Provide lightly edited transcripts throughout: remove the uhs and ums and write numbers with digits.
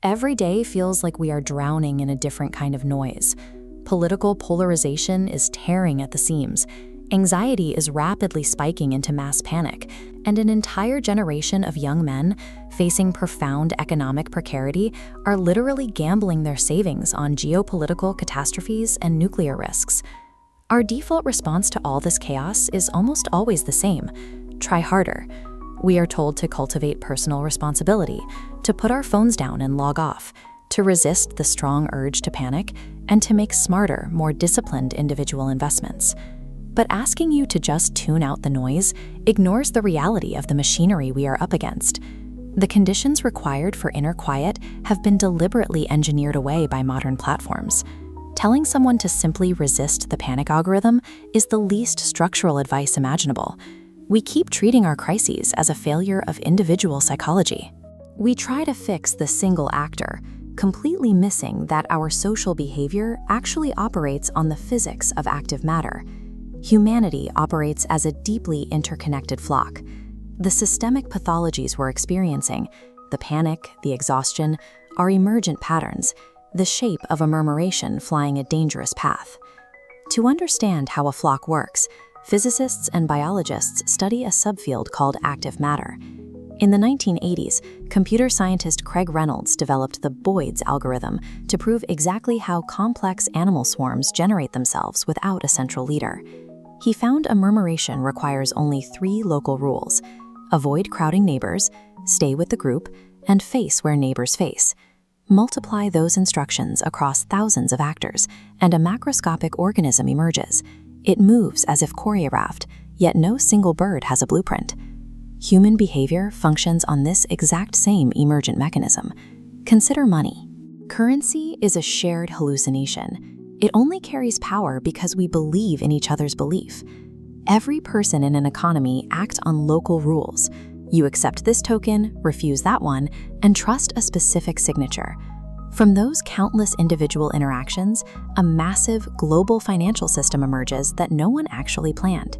Every day feels like we are drowning in a different kind of noise. Political polarization is tearing at the seams. Anxiety is rapidly spiking into mass panic, and an entire generation of young men facing profound economic precarity are literally gambling their savings on geopolitical catastrophes and nuclear risks. Our default response to all this chaos is almost always the same: try harder. We are told to cultivate personal responsibility, to put our phones down and log off, to resist the strong urge to panic, and to make smarter, more disciplined individual investments. But asking you to just tune out the noise ignores the reality of the machinery we are up against. The conditions required for inner quiet have been deliberately engineered away by modern platforms. Telling someone to simply resist the panic algorithm is the least structural advice imaginable. We keep treating our crises as a failure of individual psychology. We try to fix the single actor, completely missing that our social behavior actually operates on the physics of active matter. Humanity operates as a deeply interconnected flock. The systemic pathologies we're experiencing, the panic, the exhaustion, are emergent patterns, the shape of a murmuration flying a dangerous path. To understand how a flock works, physicists and biologists study a subfield called active matter. In the 1980s, computer scientist Craig Reynolds developed the Boyd's algorithm to prove exactly how complex animal swarms generate themselves without a central leader. He found a murmuration requires only 3 local rules: avoid crowding neighbors, stay with the group, and face where neighbors face. Multiply those instructions across thousands of actors, and a macroscopic organism emerges. It moves as if choreographed, yet no single bird has a blueprint. Human behavior functions on this exact same emergent mechanism. Consider money. Currency is a shared hallucination. It only carries power because we believe in each other's belief. Every person in an economy acts on local rules. You accept this token, refuse that one, and trust a specific signature. From those countless individual interactions, a massive global financial system emerges that no one actually planned.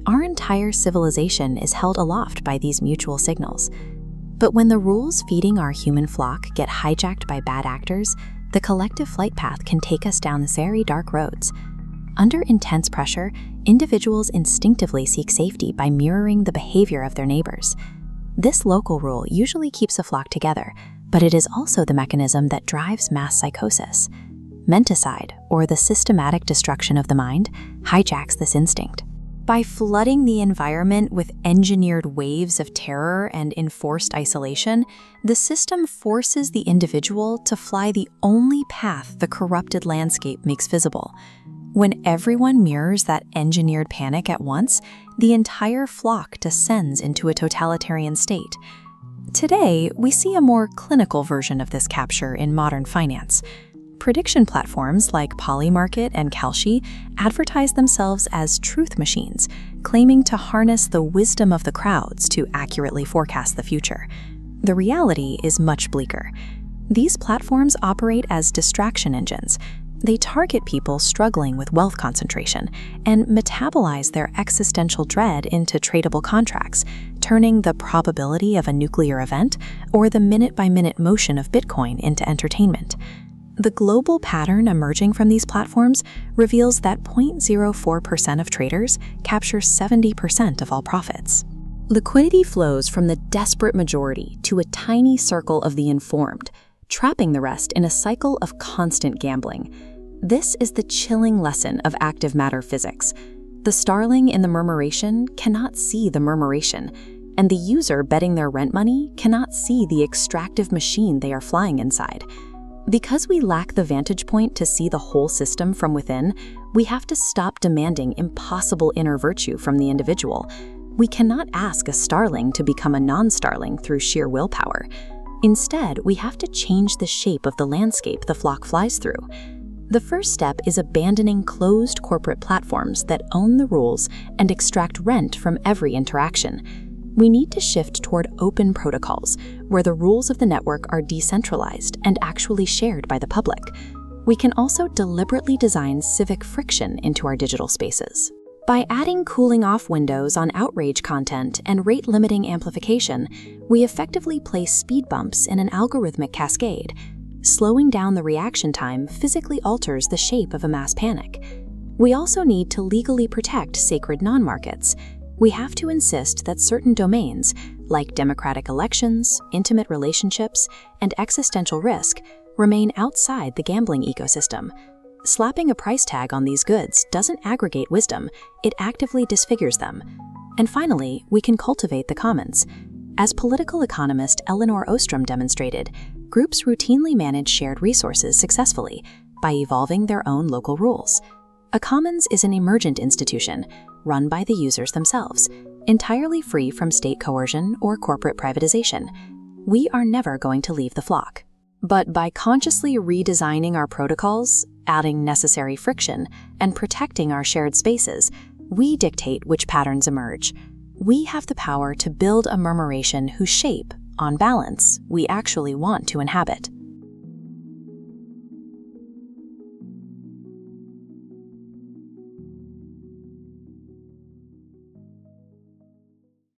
Our entire civilization is held aloft by these mutual signals. But when the rules feeding our human flock get hijacked by bad actors, the collective flight path can take us down very dark roads. Under intense pressure, individuals instinctively seek safety by mirroring the behavior of their neighbors. This local rule usually keeps a flock together, but it is also the mechanism that drives mass psychosis. Menticide, or the systematic destruction of the mind, hijacks this instinct. By flooding the environment with engineered waves of terror and enforced isolation, the system forces the individual to fly the only path the corrupted landscape makes visible. When everyone mirrors that engineered panic at once, the entire flock descends into a totalitarian state. Today, we see a more clinical version of this capture in modern finance. Prediction platforms like Polymarket and Kalshi advertise themselves as truth machines, claiming to harness the wisdom of the crowds to accurately forecast the future. The reality is much bleaker. These platforms operate as distraction engines. They target people struggling with wealth concentration and metabolize their existential dread into tradable contracts, turning the probability of a nuclear event or the minute-by-minute motion of Bitcoin into entertainment. The global pattern emerging from these platforms reveals that 0.04% of traders capture 70% of all profits. Liquidity flows from the desperate majority to a tiny circle of the informed, trapping the rest in a cycle of constant gambling. This is the chilling lesson of active matter physics. The starling in the murmuration cannot see the murmuration, and the user betting their rent money cannot see the extractive machine they are flying inside. Because we lack the vantage point to see the whole system from within, we have to stop demanding impossible inner virtue from the individual. We cannot ask a starling to become a non-starling through sheer willpower. Instead, we have to change the shape of the landscape the flock flies through. The first step is abandoning closed corporate platforms that own the rules and extract rent from every interaction. We need to shift toward open protocols, where the rules of the network are decentralized and actually shared by the public. We can also deliberately design civic friction into our digital spaces. By adding cooling-off windows on outrage content and rate-limiting amplification, we effectively place speed bumps in an algorithmic cascade. Slowing down the reaction time physically alters the shape of a mass panic. We also need to legally protect sacred non-markets. We have to insist that certain domains, like democratic elections, intimate relationships, and existential risk, remain outside the gambling ecosystem. Slapping a price tag on these goods doesn't aggregate wisdom, it actively disfigures them. And finally, we can cultivate the commons. As political economist Elinor Ostrom demonstrated, groups routinely manage shared resources successfully by evolving their own local rules. A commons is an emergent institution, run by the users themselves, entirely free from state coercion or corporate privatization. We are never going to leave the flock. But by consciously redesigning our protocols, adding necessary friction, and protecting our shared spaces, we dictate which patterns emerge. We have the power to build a murmuration whose shape, on balance, we actually want to inhabit.